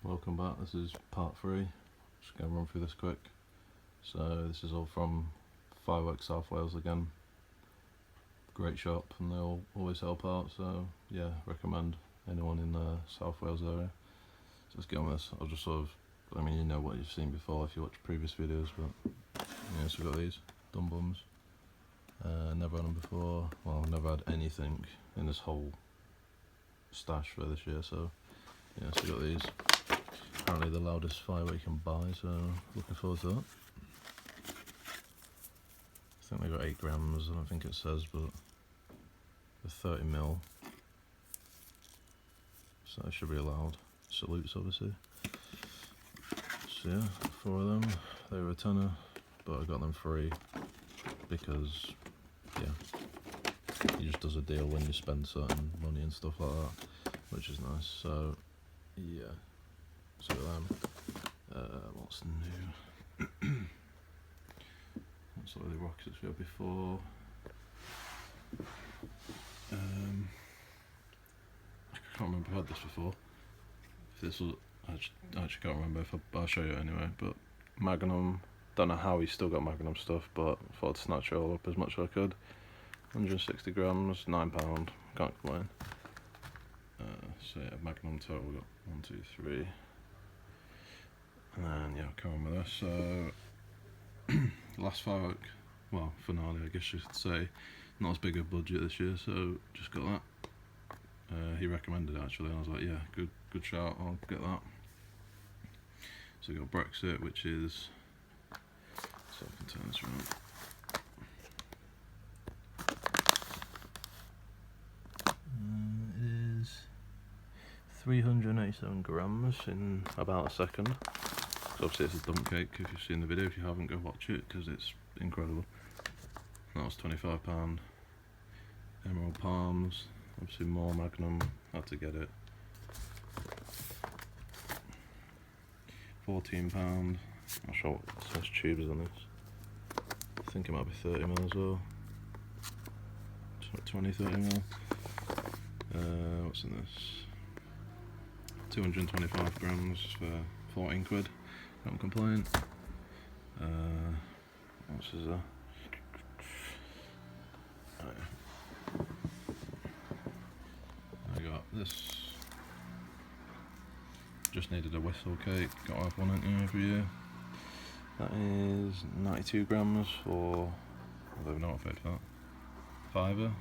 welcome back. This is part 3. Just going to run through this quick. So this is all from Fireworkssouthwales again. Great shop, and they'll always help out, so yeah, recommend anyone in the South Wales area. So let's get on with this. I'll just sort of, I mean, you know what you've seen before if you watch previous videos, but yeah, so we've got these dumb bums. Never had them before. Well, I've never had anything in this whole stash for this year, so yeah, so we've got these. Apparently the loudest firework you can buy, so looking forward to that. I think they got 8 grams, I don't think it says, but they're 30mm, so they should be allowed. Salutes obviously. So yeah, 4 of them. They were a tenner, but I got them free because yeah, he just does a deal when you spend certain money and stuff like that, which is nice. So yeah, so them. What's new? That's all the rockets we had before. I can't remember if I had this before. If this was, I actually can't remember. I'll show you anyway. But Magnum, don't know how he's still got Magnum stuff, but I thought I'd snatch it all up as much as I could. 160 grams, £9. Can't complain. So yeah, Magnum total we got 1, 2, 3. And then yeah, I'll come on with this. So last firework, well, finale I guess you could say. Not as big a budget this year, so just got that. He recommended it actually, and I was like, yeah, good shout, I'll get that. So we got Brexit, which is, so I can turn this around. It is 387 grams in about a second. So obviously it's a dump cake. If you've seen the video, if you haven't, go watch it because it's incredible. And that was £25. Emerald palms, obviously more Magnum, had to get it. £14. Not sure what size tube is on this. I think it might be 30mm as well. 20, 30mm. What's in this? 225 grams for 14 quid. Don't complain. What else is there? Oh, yeah. I got this. Just needed a whistle cake. Got to have one in every year. That is 92 grams for, I don't know what I paid for that. £5.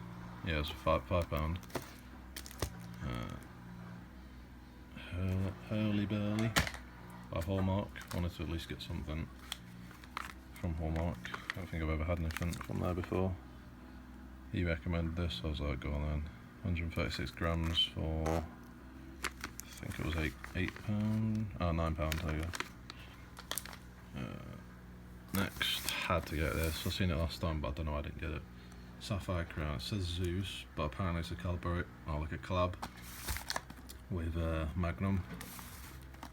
Yeah, it's £5. Hurly Burly by Hallmark. Wanted to at least get something from Hallmark. I don't think I've ever had anything from there before. He recommended this, so I was like, go on then. 136 grams for, I think it was £8. Oh, £9, there you go. Next, had to get this. I've seen it last time, but I don't know why I didn't get it. Sapphire Crown. It says Zeus, but apparently it's a collab with Magnum,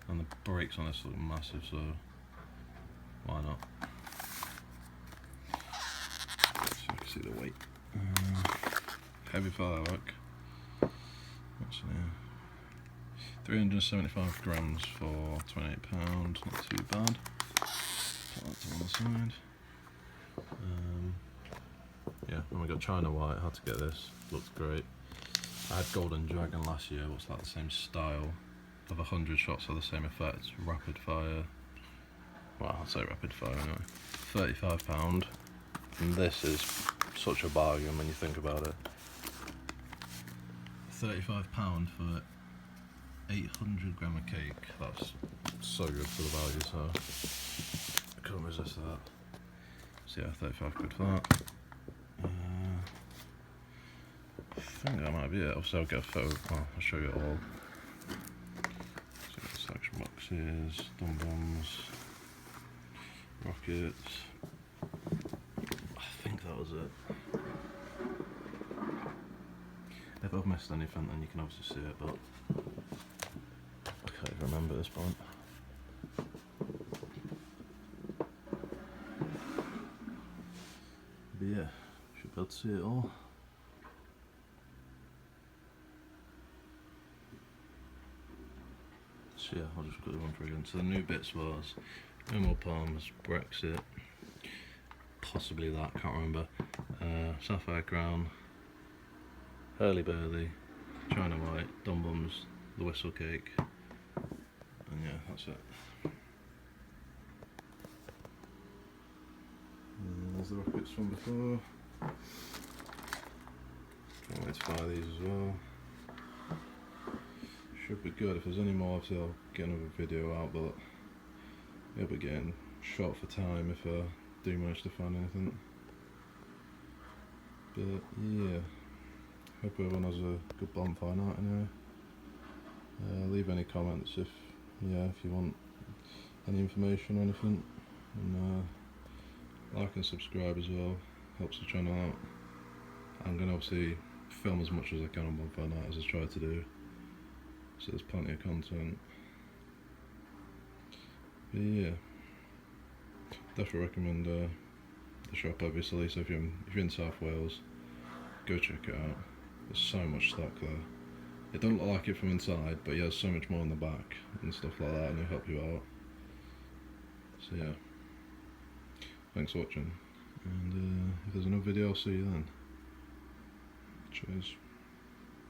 and the brakes on this look massive, so why not? So you can see the weight. Heavy firework. What's in here? 375 grams for £28. Not too bad. Put that to one side. Yeah, and we got China White. Had to get this. Looks great. I had Golden Dragon last year. What's that? The same style of 100 shots for the same effect. Rapid fire. Well, I'll say rapid fire anyway. £35. And this is such a bargain when you think about it. £35 for 800 gram of cake. That's so good for the value, so I couldn't resist that. So yeah, 35 quid for that. I think that might be it. Obviously I'll get a photo, well, I'll show you it all. So selection boxes, dumb bombs, rockets. I think that was it. If I've missed anything, then you can obviously see it, but I can't even remember at this point. But yeah, should be able to see it all. So yeah, I'll just quickly run through again. So the new bits was no more palms, Brexit, possibly that, can't remember. Sapphire Crown, Hurly Burly, China White, Dum Bums, the Whistle Cake, and yeah, that's it. And there's the rockets from before. Can't wait to fire these as well. Should be good. If there's any more, obviously I'll get another video out, but it'll be getting short for time if I do manage to find anything. But yeah, hope everyone has a good bonfire night anyway. Leave any comments if you want any information or anything, and like and subscribe as well, helps the channel out. I'm going to obviously film as much as I can on bonfire night, as I try to do, so there's plenty of content. But yeah, definitely recommend the shop obviously, so if you're in South Wales, go check it out. There's so much stock there. It doesn't look like it from inside, but he has so much more in the back and stuff like that, and he'll help you out. So yeah, thanks for watching, and if there's another video, I'll see you then. Cheers.